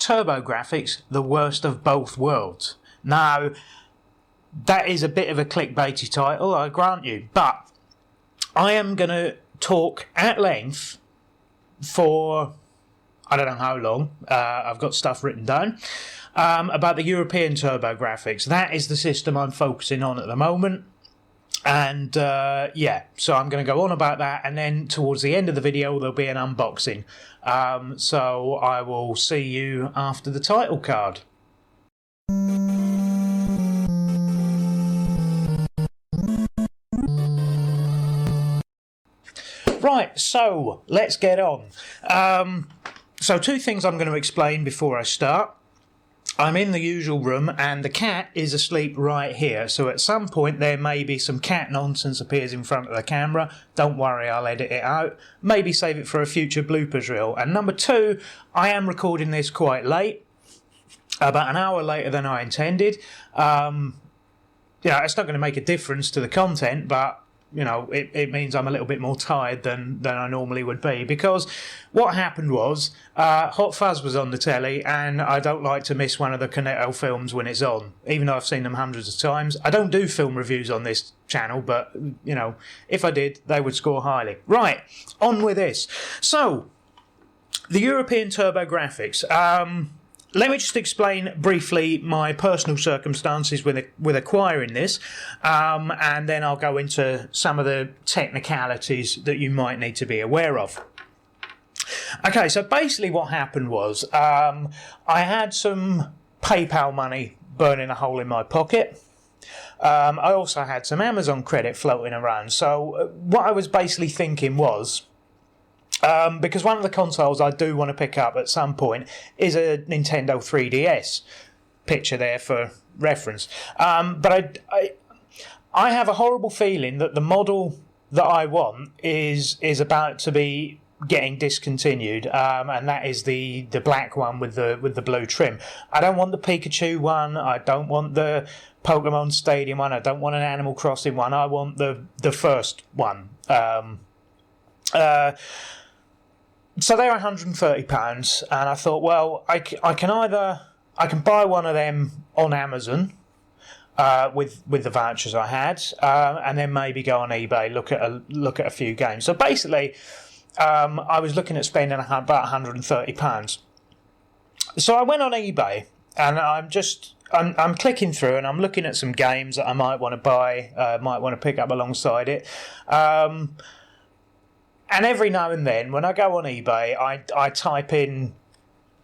Turbografx the worst of both worlds? Now, that is a bit of a clickbaity title, I grant you, but I am going to talk at length for I don't know how long, I've got stuff written down, about the European Turbografx. That is the system I'm focusing on at the moment. And yeah, so I'm going to go on about that, and then towards the end of the video there'll be an unboxing. So I will see you after the title card. Right, so let's get on. So two things I'm going to explain before I start. I'm in the usual room and the cat is asleep right here, so at some point there may be some cat nonsense appears in front of the camera. Don't worry, I'll edit it out. Maybe save it for a future bloopers reel. And number two, I am recording this quite late, about an hour later than I intended. Yeah, it's not going to make a difference to the content, but you know, it means I'm a little bit more tired than I normally would be, because what happened was Hot Fuzz was on the telly, and I don't like to miss one of the Cornetto films when it's on, even though I've seen them hundreds of times. I don't do film reviews on this channel, but you know, if I did, they would score highly. Right, on with this. So, the European Turbografx. Let me just explain briefly my personal circumstances with acquiring this, and then I'll go into some of the technicalities that you might need to be aware of. Okay, so basically what happened was I had some PayPal money burning a hole in my pocket. I also had some Amazon credit floating around. So what I was basically thinking was, because one of the consoles I do want to pick up at some point is a Nintendo 3DS. Picture there for reference. But I have a horrible feeling that the model that I want is about to be getting discontinued, and that is the black one with the blue trim. I don't want the Pikachu one. I don't want the Pokemon Stadium one. I don't want an Animal Crossing one. I want the first one. So they're £130, and I thought, well, I can buy one of them on Amazon with the vouchers I had, and then maybe go on eBay, look at a few games. So basically, I was looking at spending about £130. So I went on eBay, and I'm clicking through, and I'm looking at some games that I might want to buy, might want to pick up alongside it. And every now and then, when I go on eBay, I type in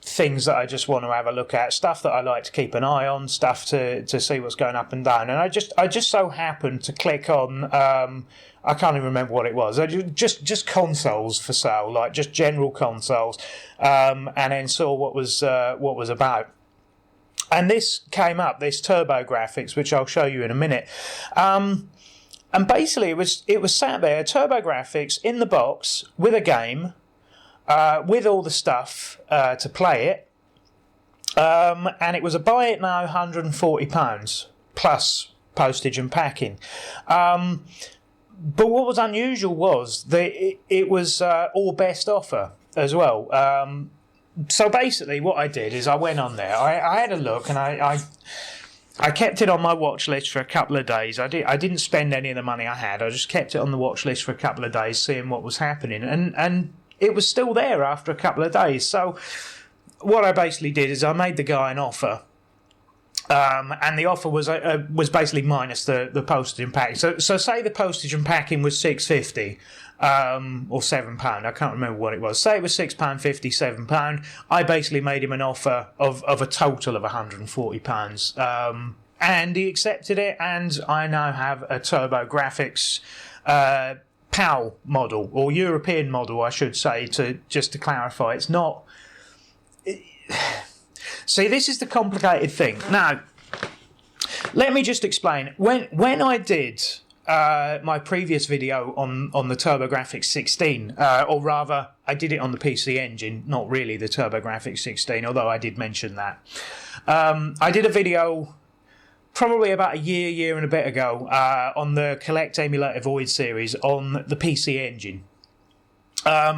things that I just want to have a look at, stuff that I like to keep an eye on, stuff to see what's going up and down. And I just so happened to click on, I can't even remember what it was, just consoles for sale, like just general consoles, and then saw what was about. And this came up, this Turbografx, which I'll show you in a minute. And basically, it was sat there, Turbografx in the box with a game, with all the stuff to play it, and it was a buy it now £140 plus postage and packing. But what was unusual was that it was all best offer as well. So basically, what I did is I went on there, I had a look, and I kept it on my watch list for a couple of days. I didn't spend any of the money I had. I just kept it on the watch list for a couple of days, seeing what was happening. And it was still there after a couple of days. So what I basically did is I made the guy an offer. And the offer was basically minus the postage and packing. So say the postage and packing was £6.50 or £7. I can't remember what it was. Say it was £6.50, £7. I basically made him an offer of a total of £140. And he accepted it, and I now have a Turbografx PAL model, or European model, I should say, just to clarify. It's not... See, this is the complicated thing. Now, let me just explain. When I did my previous video on the Turbografx 16, or rather, I did it on the PC Engine, not really the Turbografx 16, although I did mention that. I did a video probably about a year and a bit ago on the Collect Emulator Void series on the PC Engine.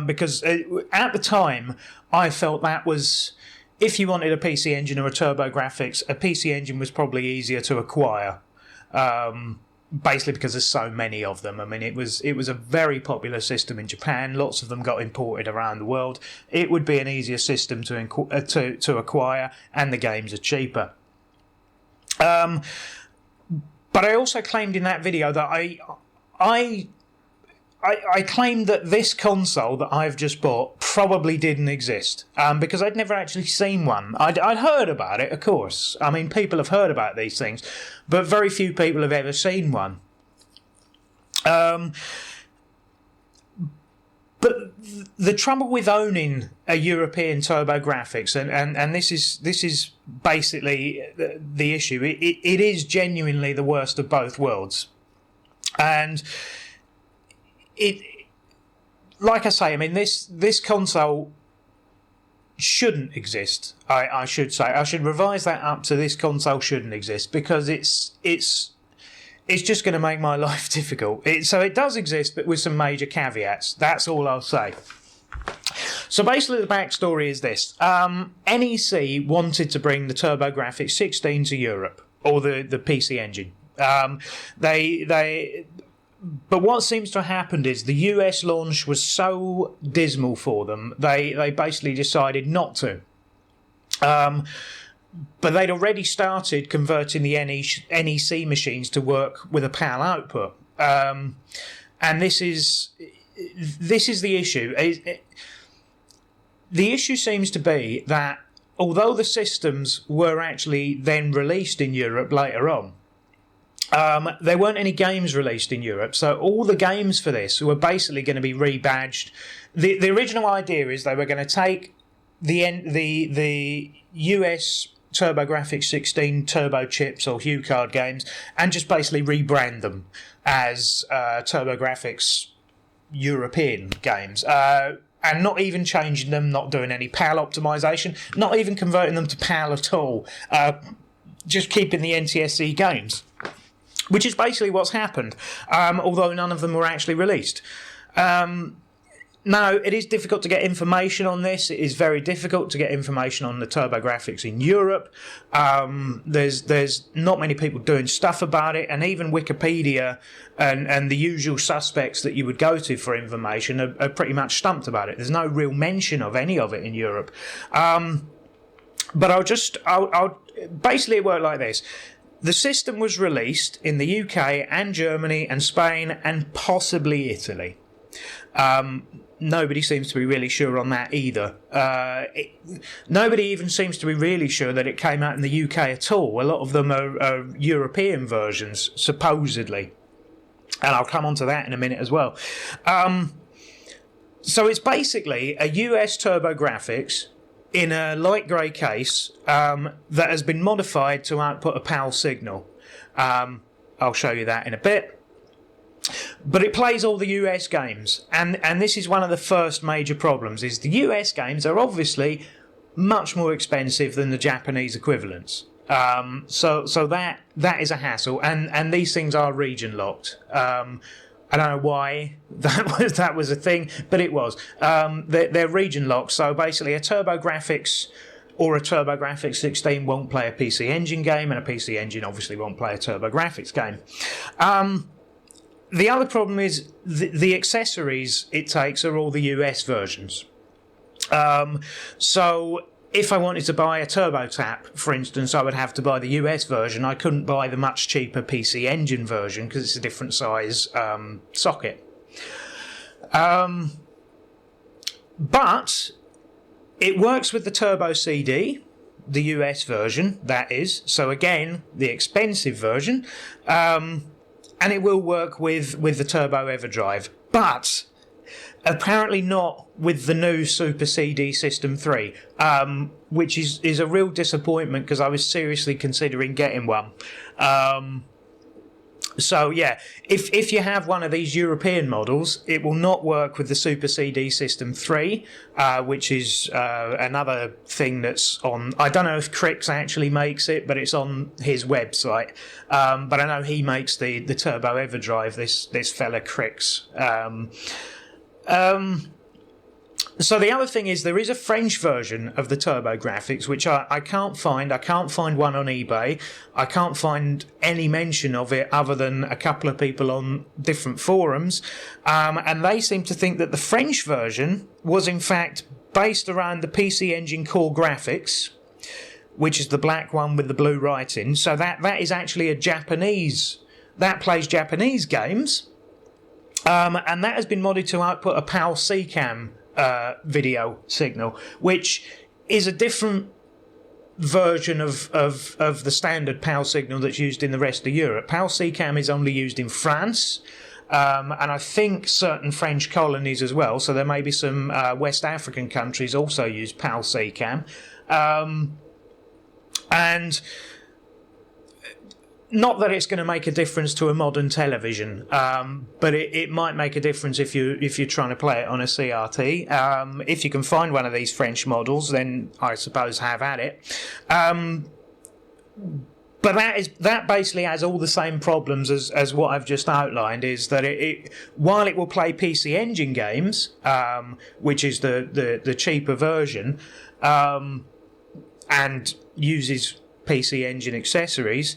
Because at the time, I felt that was... if you wanted a PC Engine or a Turbografx, a PC Engine was probably easier to acquire. Basically because there's so many of them. I mean, it was a very popular system in Japan. Lots of them got imported around the world. It would be an easier system to acquire, and the games are cheaper. But I also claimed in that video that I claimed that this console that I've just bought probably didn't exist, because I'd never actually seen one. I'd heard about it, of course. I mean, people have heard about these things, but very few people have ever seen one. But the trouble with owning a European Turbografx, and this is basically the issue, it is genuinely the worst of both worlds. And it, like I say, I mean, this console shouldn't exist. I should say, I should revise that up to this console shouldn't exist, because it's just going to make my life difficult. So it does exist, but with some major caveats. That's all I'll say. So basically the backstory is this. NEC wanted to bring the Turbografx 16 to Europe, or the PC Engine. But what seems to have happened is the US launch was so dismal for them, they basically decided not to. But they'd already started converting the NEC machines to work with a PAL output. And this is the issue. The issue seems to be that although the systems were actually then released in Europe later on, there weren't any games released in Europe, so all the games for this were basically going to be rebadged. The original idea is they were going to take the US Turbografx 16 turbo chips or HuCard games and just basically rebrand them as Turbografx European games. And not even changing them, not doing any PAL optimization, not even converting them to PAL at all, just keeping the NTSC games. Which is basically what's happened, although none of them were actually released. Now, it is difficult to get information on this. It is very difficult to get information on the Turbografx in Europe. There's not many people doing stuff about it, and even Wikipedia and the usual suspects that you would go to for information are pretty much stumped about it. There's no real mention of any of it in Europe. But I'll basically it worked like this. The system was released in the UK and Germany and Spain and possibly Italy. Nobody seems to be really sure on that either. Nobody even seems to be really sure that it came out in the UK at all. A lot of them are European versions, supposedly. And I'll come on to that in a minute as well. So it's basically a US Turbografx in a light grey case that has been modified to output a PAL signal. I'll show you that in a bit. But it plays all the US games, and this is one of the first major problems, is the US games are obviously much more expensive than the Japanese equivalents. So that is a hassle, and these things are region locked. I don't know why that was a thing, but it was. They're region locked, so basically a Turbografx or a Turbografx 16 won't play a PC Engine game, and a PC Engine obviously won't play a Turbografx game. The other problem is the accessories it takes are all the US versions. So if I wanted to buy a TurboTap, for instance, I would have to buy the US version. I couldn't buy the much cheaper PC Engine version because it's a different size socket. But it works with the Turbo CD, the US version, that is. So again, the expensive version. And it will work with the Turbo EverDrive. But apparently not with the new Super CD System 3, which is a real disappointment because I was seriously considering getting one. So yeah, if you have one of these European models, it will not work with the Super CD System 3, which is another thing that's on. I don't know if Crix actually makes it, but it's on his website. But I know he makes the Turbo EverDrive. This fella Crix. So the other thing is there is a French version of the Turbografx, which I can't find. I can't find one on eBay. I can't find any mention of it other than a couple of people on different forums. And they seem to think that the French version was in fact based around the PC Engine core graphics, which is the black one with the blue writing. So that is actually a Japanese, that plays Japanese games. And that has been modded to output a PAL CCAM video signal, which is a different version of the standard PAL signal that's used in the rest of Europe. PAL CCAM is only used in France, and I think certain French colonies as well, so there may be some West African countries also use PAL CCAM. And not that it's going to make a difference to a modern television, but it might make a difference if you're trying to play it on a CRT. If you can find one of these French models, then I suppose have at it. But that basically has all the same problems as what I've just outlined. Is that while it will play PC Engine games, which is the cheaper version, and uses PC Engine accessories,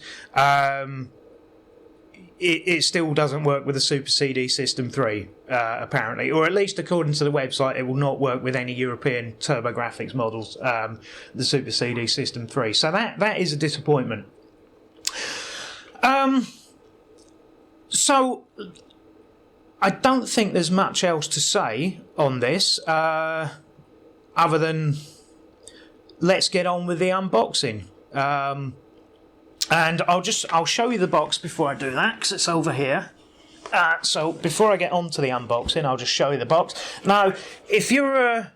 it still doesn't work with the Super CD System 3, apparently, or at least according to the website, it will not work with any European Turbografx models, the Super CD System 3. So that is a disappointment. So I don't think there's much else to say on this, other than let's get on with the unboxing. And I'll show you the box before I do that, because it's over here. So before I get on to the unboxing, I'll just show you the box. Now, if you're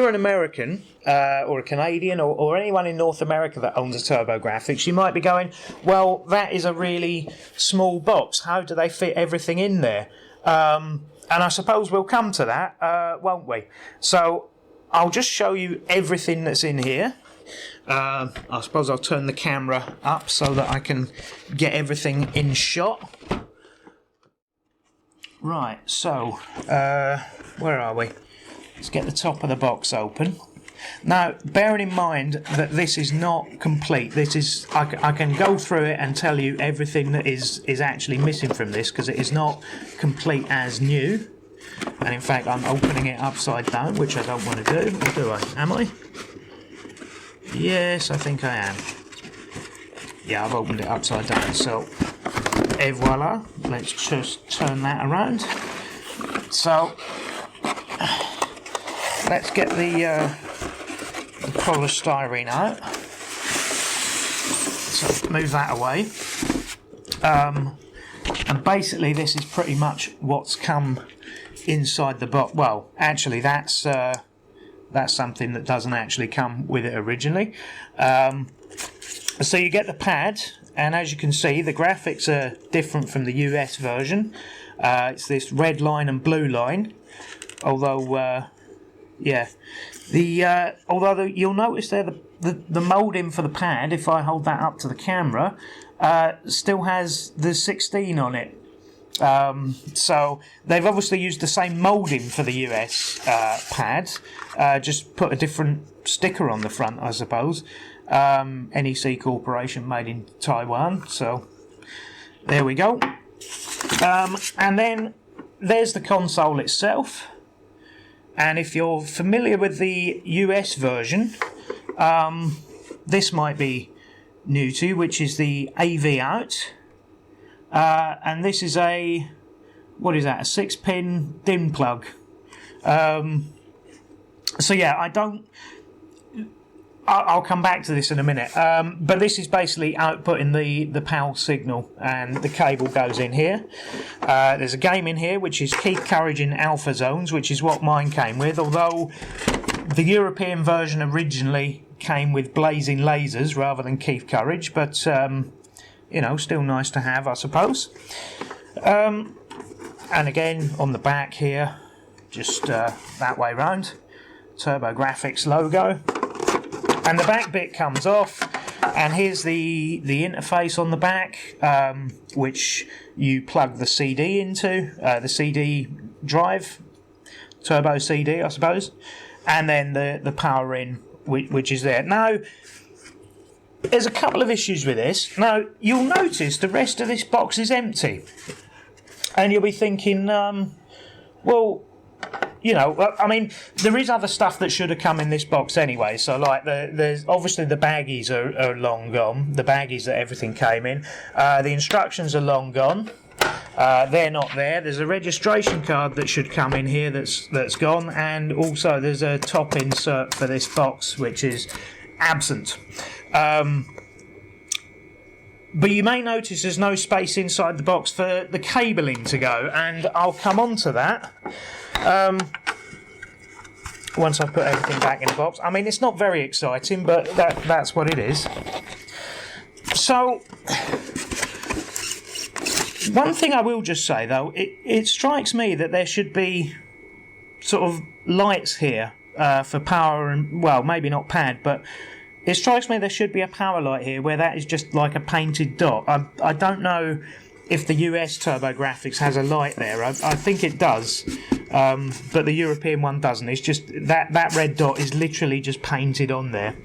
an American or a Canadian or anyone in North America that owns a Turbografx, you might be going, well, that is a really small box. How do they fit everything in there? And I suppose we'll come to that, won't we? So I'll just show you everything that's in here. I suppose I'll turn the camera up so that I can get everything in shot. Right, so where are we? Let's get the top of the box open. Now, bearing in mind that this is not complete, this is I can go through it and tell you everything that is actually missing from this, because it is not complete as new. And in fact, I'm opening it upside down, which I don't want to do. Or do I? Am I? Yes, I think I am. Yeah, I've opened it upside down. So, et voila. Let's just turn that around. So, let's get the polystyrene out. So, move that away. And basically, this is pretty much what's come inside the box. Well, actually, that's something that doesn't actually come with it originally. So you get the pad, and as you can see, the graphics are different from the US version. It's this red line and blue line. Although, you'll notice there the moulding for the pad, if I hold that up to the camera, still has the 16 on it. So they've obviously used the same moulding for the US pad, just put a different sticker on the front, I suppose. NEC Corporation, made in Taiwan. So there we go. And then there's the console itself. And if you're familiar with the US version, this might be new to you, which is the AV out. And this is a 6-pin DIN plug. So yeah, I'll come back to this in a minute. But this is basically outputting the PAL signal, and the cable goes in here. There's a game in here which is Keith Courage in Alpha Zones, which is what mine came with, although the European version originally came with blazing lasers rather than Keith Courage, but still nice to have, I suppose. And again, on the back here, just that way round, Turbografx logo. And the back bit comes off, and here's the interface on the back, which you plug the CD into, the CD drive, Turbo CD, I suppose. and then the power in, which is there. Now, there's a couple of issues with this. Now, you'll notice the rest of this box is empty. And you'll be thinking, well, you know, I mean, there is other stuff that should have come in this box anyway. So, like, there's obviously the baggies are long gone. The baggies that everything came in. The instructions are long gone. They're not there. There's a registration card that should come in here that's gone. And also there's a top insert for this box, which is absent. But you may notice there's no space inside the box for the cabling to go, and I'll come on to that once I've put everything back in the box. I mean, it's not very exciting, but that's what it is. So, one thing I will just say, though, it strikes me that there should be sort of lights here for power and, well, maybe not pad, but it strikes me there should be a power light here where that is just like a painted dot. I don't know if the US Turbografx has a light there. I think it does, but the European one doesn't. It's just that red dot is literally just painted on there.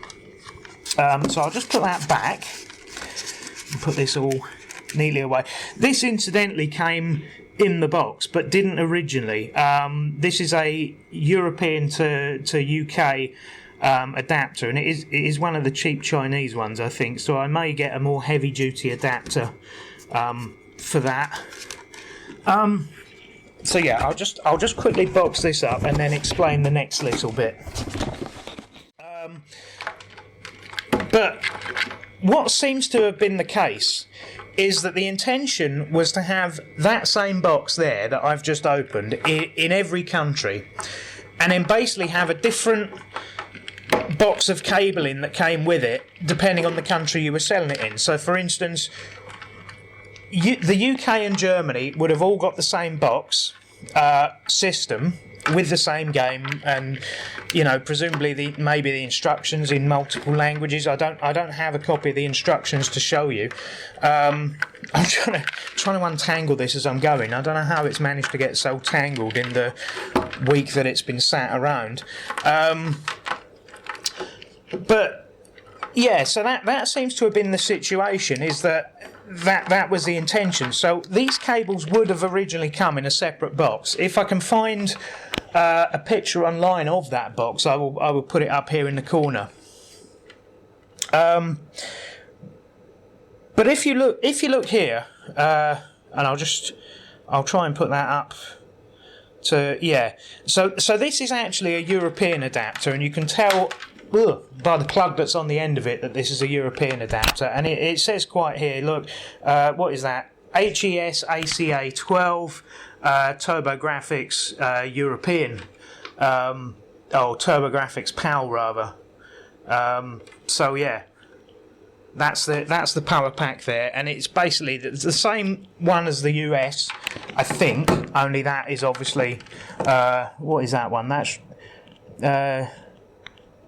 So I'll just put that back and put this all neatly away. This incidentally came in the box but didn't originally. This is a European to UK adapter, and it is one of the cheap Chinese ones, I think, so I may get a more heavy duty adapter for that. So yeah, I'll just quickly box this up and then explain the next little bit. But what seems to have been the case is that the intention was to have that same box there that I've just opened in every country, and then basically have a different box of cabling that came with it depending on the country you were selling it in. So for instance, the UK and Germany would have all got the same box system with the same game, and you know, presumably maybe the instructions in multiple languages. I don't have a copy of the instructions to show you. I'm trying to untangle this as I'm going. I don't know how it's managed to get so tangled in the week that it's been sat around. But yeah, so that seems to have been the situation, is that was the intention. So these cables would have originally come in a separate box. If I can find a picture online of that box, I will put it up here in the corner. But if you look here, and I'll try and put that up. So yeah, so this is actually a European adapter, and you can tell by the plug that's on the end of it that this is a European adapter, and it says quite here, look, what is that? HES ACA 12 Turbografx European, Turbografx PAL rather. So yeah, that's the power pack there, and it's basically the same one as the US, I think, only that is obviously what is that one? That's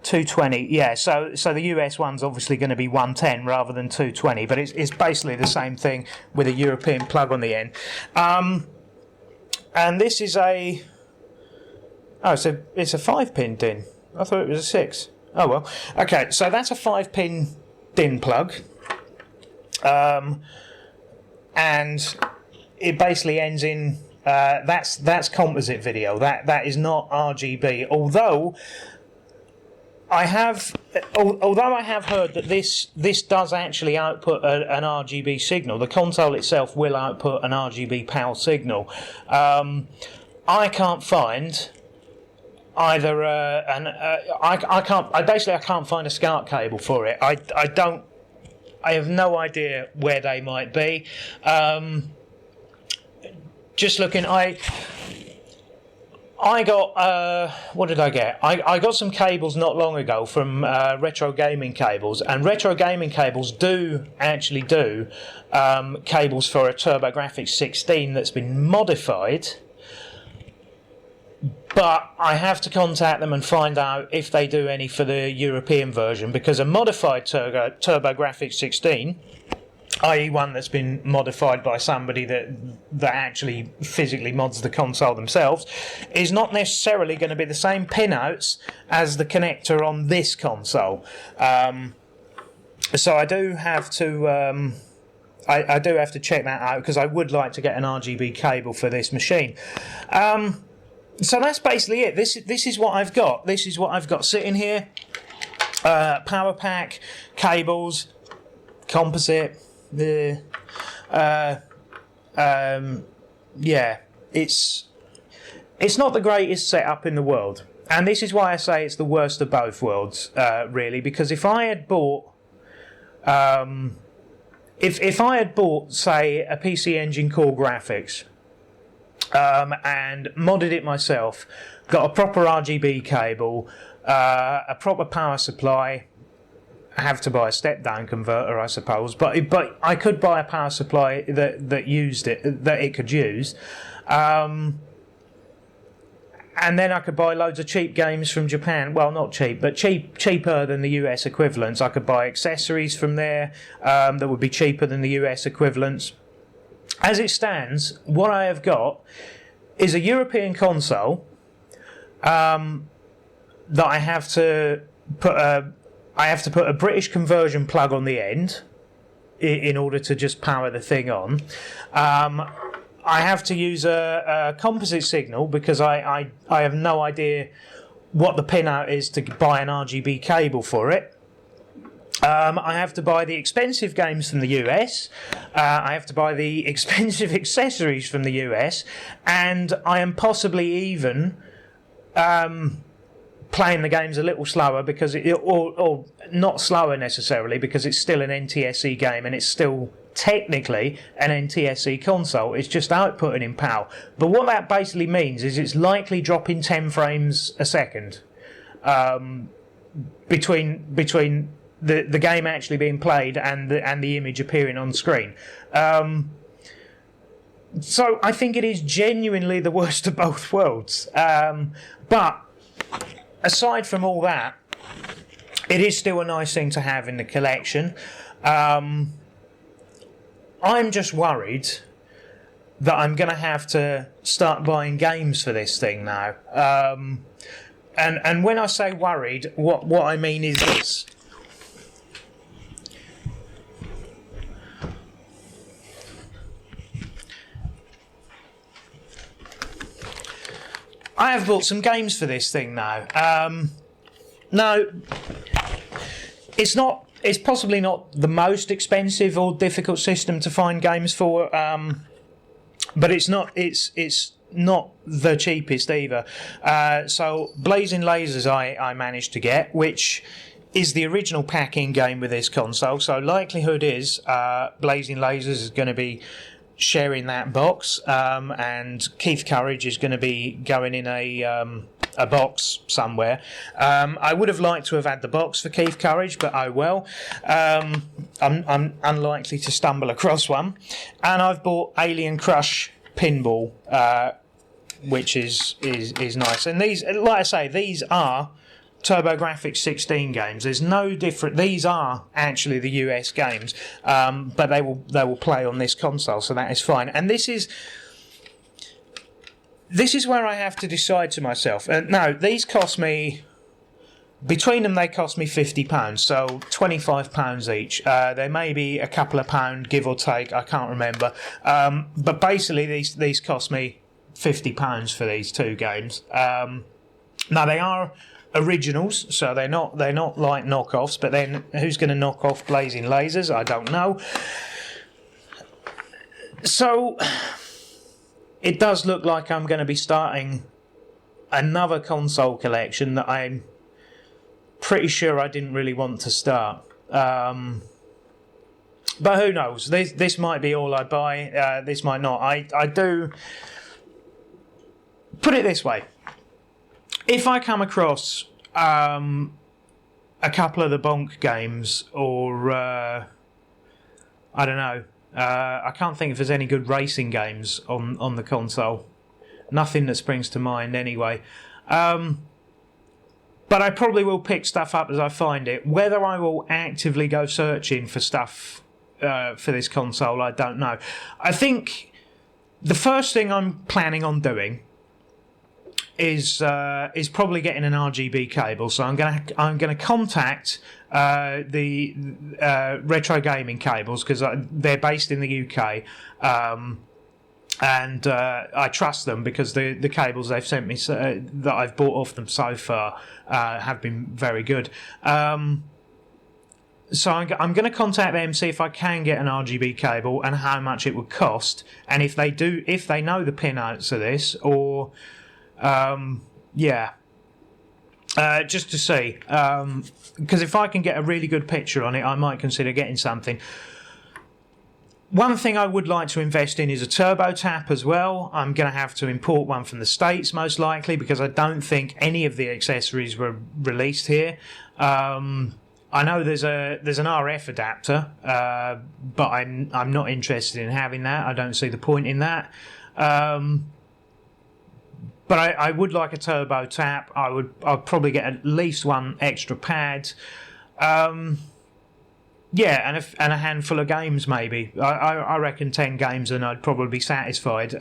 220, yeah. So the US one's obviously going to be 110 rather than 220, but it's basically the same thing with a European plug on the end. And this is it's a 5-pin DIN. I thought it was a 6. Oh well. Okay, so that's a 5-pin DIN plug, and it basically ends in that's composite video. That is not RGB. Although I have heard that this does actually output an RGB signal. The console itself will output an RGB PAL signal. I can't find either I can't find a SCART cable for it. I have no idea where they might be. Just looking, I got, what did I get? I got some cables not long ago from Retro Gaming Cables, and Retro Gaming Cables do actually do cables for a Turbografx 16 that's been modified, but I have to contact them and find out if they do any for the European version, because a modified Turbografx 16 i.e. one that's been modified by somebody that actually physically mods the console themselves, is not necessarily going to be the same pinouts as the connector on this console. So I do have to I do have to check that out, because I would like to get an RGB cable for this machine. So that's basically it. This is what I've got. This is what I've got sitting here. Power pack, cables, composite. Yeah, it's not the greatest setup in the world, and this is why I say it's the worst of both worlds, really. Because if I had bought, if I had bought, say, a PC Engine core graphics, and modded it myself, got a proper RGB cable, a proper power supply. I have to buy a step-down converter, I suppose, but I could buy a power supply that it could use, and then I could buy loads of cheap games from Japan. Well, not cheap, but cheaper than the US equivalents. I could buy accessories from there that would be cheaper than the US equivalents. As it stands, what I have got is a European console that I have to put a British conversion plug on the end in order to just power the thing on. I have to use a composite signal, because I have no idea what the pinout is to buy an RGB cable for it. I have to buy the expensive games from the US. I have to buy the expensive accessories from the US, and I am possibly even playing the games a little slower, because or not slower necessarily, because it's still an NTSC game and it's still technically an NTSC console. It's just outputting in PAL. But what that basically means is it's likely dropping 10 frames a second between the game actually being played and the image appearing on screen. So I think it is genuinely the worst of both worlds. But aside from all that, it is still a nice thing to have in the collection. I'm just worried that I'm going to have to start buying games for this thing now. And when I say worried, what I mean is this. I have bought some games for this thing now. No, it's possibly not the most expensive or difficult system to find games for, but it's not the cheapest either. So Blazing Lasers I managed to get, which is the original pack-in game with this console. So likelihood is Blazing Lasers is going to be sharing that box, and Keith Courage is going to be going in a box somewhere. I would have liked to have had the box for Keith Courage, but oh well. I'm unlikely to stumble across one. And I've bought Alien Crush Pinball, which is nice. And these, like I say, these are Turbografx 16 games. There's no different. These are actually the US games, but they will play on this console, so that is fine. And this is where I have to decide to myself. No, these cost me, between them they cost me £50, so £25 each. There may be a couple of pound give or take, I can't remember. But basically these cost me £50 for these two games. Now they are originals, so they're not like knockoffs, but then who's going to knock off Blazing Lasers? I don't know. So it does look like I'm going to be starting another console collection that I'm pretty sure I didn't really want to start. But who knows? This might be all I buy. This might not. I do. Put it this way. If I come across a couple of the Bonk games, or I don't know, I can't think if there's any good racing games on the console. Nothing that springs to mind anyway. But I probably will pick stuff up as I find it. Whether I will actively go searching for stuff for this console, I don't know. I think the first thing I'm planning on doing is probably getting an RGB cable. So I'm gonna contact the Retro Gaming Cables, because they're based in the UK, and I trust them because the cables they've sent me that I've bought off them so far have been very good. So I'm going to contact them, see if I can get an RGB cable and how much it would cost, and if they know the pinouts of this, or just to see, because if I can get a really good picture on it, I might consider getting something. One thing I would like to invest in is a turbo tap as well. I'm going to have to import one from the States most likely, because I don't think any of the accessories were released here. I know there's an RF adapter, but I'm not interested in having that. I don't see the point in that. But I would like a turbo tap. I'd probably get at least one extra pad. And a handful of games maybe. I reckon 10 games and I'd probably be satisfied.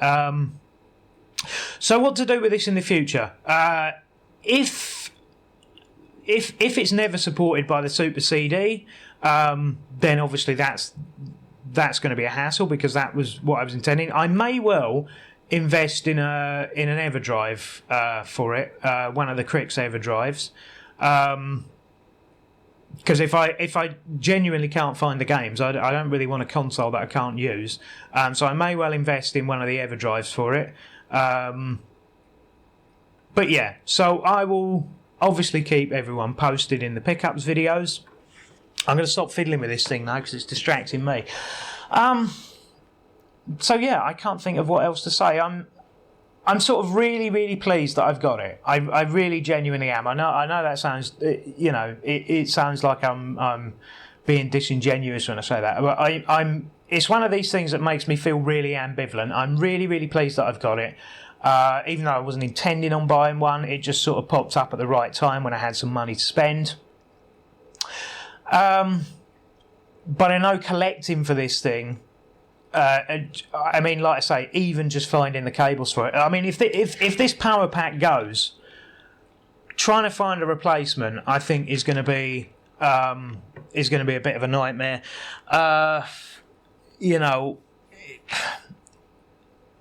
So what to do with this in the future? If it's never supported by the Super CD, then obviously that's going to be a hassle, because that was what I was intending. I may well invest in an EverDrive for it, one of the Crix EverDrives, because if I genuinely can't find the games, I don't really want a console that I can't use. So I may well invest in one of the EverDrives for it. But yeah, so I will obviously keep everyone posted in the pickups videos. I'm going to stop fiddling with this thing now because it's distracting me. So yeah, I can't think of what else to say. I'm sort of really, really pleased that I've got it. I really genuinely am. I know that sounds, it sounds like I'm being disingenuous when I say that, but it's one of these things that makes me feel really ambivalent. I'm really, really pleased that I've got it. Even though I wasn't intending on buying one, it just sort of popped up at the right time when I had some money to spend. But I know collecting for this thing, I mean, like I say, even just finding the cables for it. I mean, if this power pack goes, trying to find a replacement, I think is going to be a bit of a nightmare.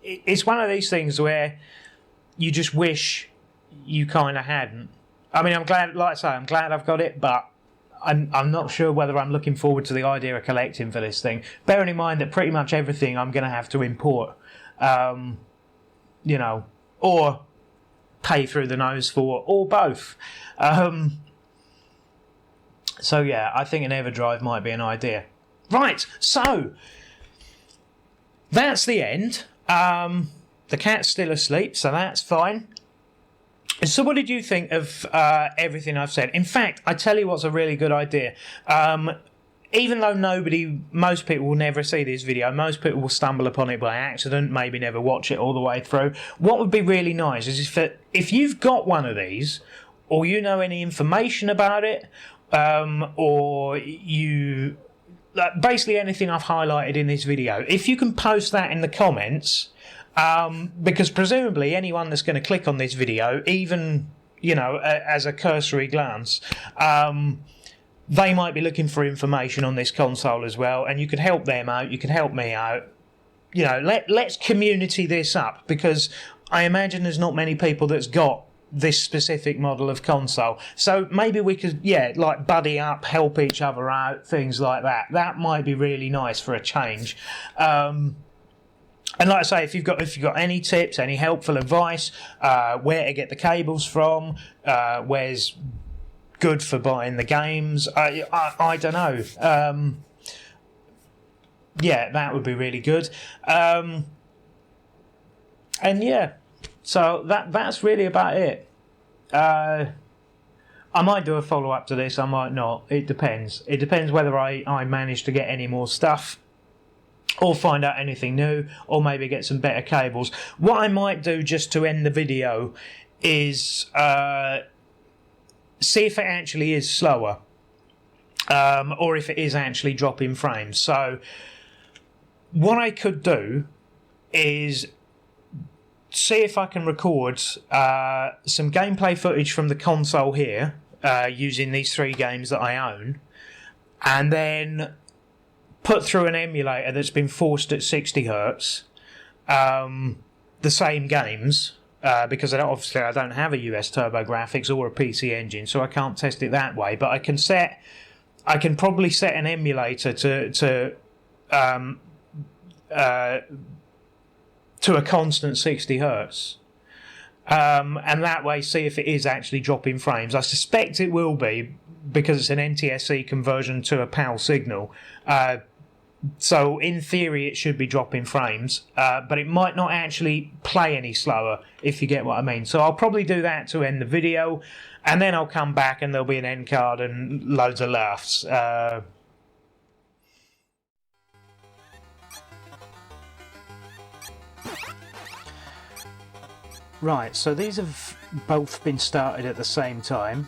It's one of these things where you just wish you kind of hadn't. I mean, I'm glad, like I say, I'm glad I've got it, but I'm not sure whether I'm looking forward to the idea of collecting for this thing. Bearing in mind that pretty much everything I'm going to have to import, or pay through the nose for, or both. So yeah, I think an EverDrive might be an idea. Right, so that's the end. The cat's still asleep, so that's fine. So what did you think of everything I've said? In fact, I tell you what's a really good idea. Even though most people will never see this video, most people will stumble upon it by accident, maybe never watch it all the way through. What would be really nice is if you've got one of these, or you know any information about it, or you... basically anything I've highlighted in this video, if you can post that in the comments, because presumably anyone that's going to click on this video, even as a cursory glance, they might be looking for information on this console as well, and you could help them out, you could help me out. Let's community this up, because I imagine there's not many people that's got this specific model of console. So maybe we could, buddy up, help each other out, things like that. That might be really nice for a change. And like I say, if you've got any tips, any helpful advice, where to get the cables from, where's good for buying the games, I don't know. That would be really good. And yeah. So that's really about it. I might do a follow-up to this, I might not. It depends. It depends whether I manage to get any more stuff, or find out anything new, or maybe get some better cables. What I might do just to end the video is see if it actually is slower. or if it is actually dropping frames. So what I could do is see if I can record some gameplay footage from the console here using these 3 games that I own, and then put through an emulator that's been forced at 60 hertz the same games, because obviously I don't have a US Turbografx or a PC Engine, so I can't test it that way. But I can probably set an emulator to a constant 60 hertz, and that way see if it is actually dropping frames. I suspect it will be, because it's an NTSC conversion to a PAL signal. So in theory it should be dropping frames, but it might not actually play any slower, if you get what I mean. So I'll probably do that to end the video, and then I'll come back and there'll be an end card and loads of laughs. Right, so these have both been started at the same time.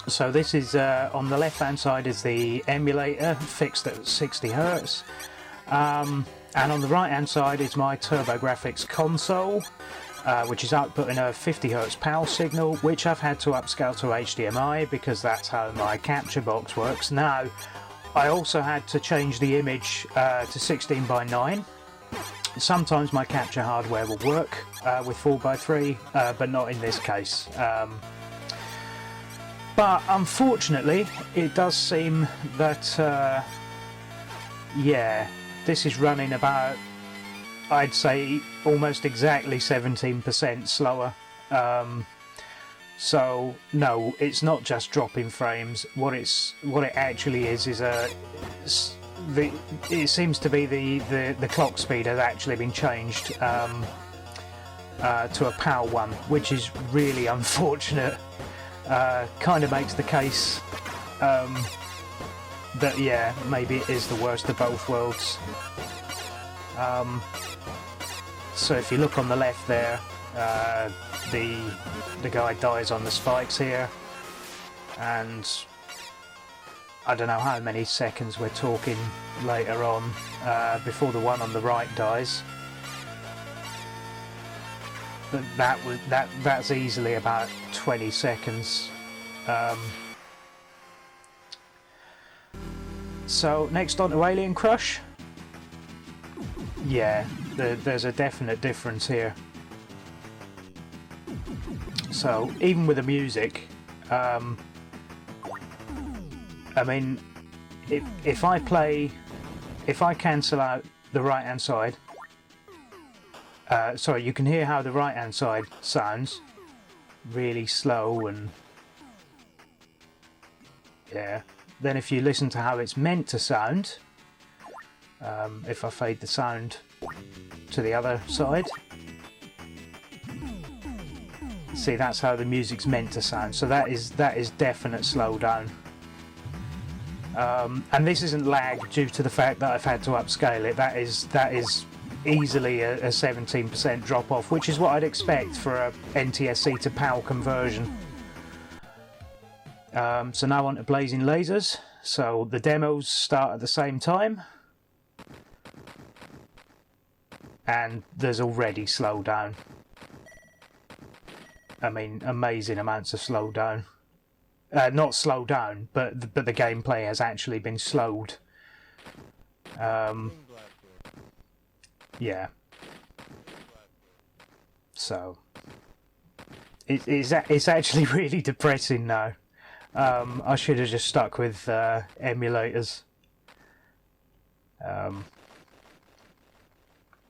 So this is, on the left hand side is the emulator fixed at 60 hertz, and on the right hand side is my Turbografx console, which is outputting a 50 hertz PAL signal, which I've had to upscale to HDMI because that's how my capture box works. Now, I also had to change the image to 16:9. Sometimes my capture hardware will work with 4:3, but not in this case. But unfortunately, it does seem that, yeah, this is running about, I'd say, almost exactly 17% slower. So no, it's not just dropping frames. What it actually is it seems to be the clock speed has actually been changed to a PAL one, which is really unfortunate. Kind of makes the case that, yeah, maybe it is the worst of both worlds. So if you look on the left there, the guy dies on the spikes here, and I don't know how many seconds we're talking later on before the one on the right dies. But that's easily about 20 seconds. So next on to Alien Crush. Yeah, there's a definite difference here. So even with the music, I mean, if I cancel out the right hand side, sorry, you can hear how the right hand side sounds really slow, and yeah, then if you listen to how it's meant to sound, if I fade the sound to the other side, see, that's how the music's meant to sound. So that is definite slowdown. And this isn't lag due to the fact that I've had to upscale it. That is easily a 17% drop off, which is what I'd expect for a NTSC to PAL conversion. So now on to Blazing Lasers. So the demos start at the same time, and there's already slowdown. I mean, amazing amounts of slowdown. Not slow down, but the gameplay has actually been slowed. Yeah. So it's actually really depressing now. I should have just stuck with emulators.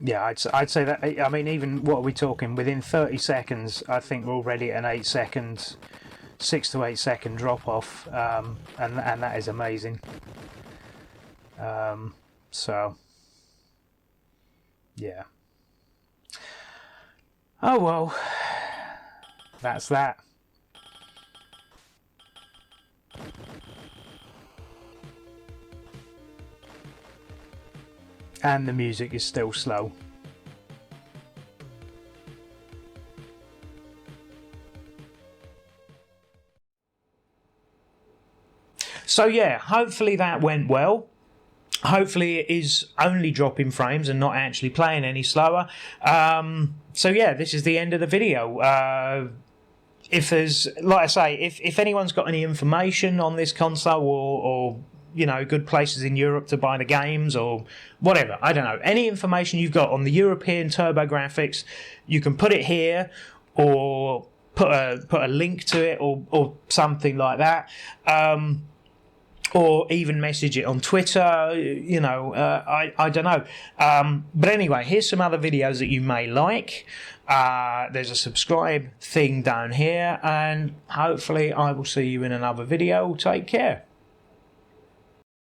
Yeah, I'd say that. I mean, even what are we talking? Within 30 seconds, I think we're already at an 6 to 8 second drop off, and that is amazing. So yeah. Oh well, that's that. And the music is still slow. So yeah, hopefully that went well. Hopefully it is only dropping frames and not actually playing any slower. So yeah, this is the end of the video. If there's, like I say, if anyone's got any information on this console or you know, good places in Europe to buy the games or whatever, I don't know, any information you've got on the European Turbografx, you can put it here or put a link to it or something like that. Or even message it on Twitter, you know, I don't know. But anyway, here's some other videos that you may like. There's a subscribe thing down here, and hopefully I will see you in another video. Take care.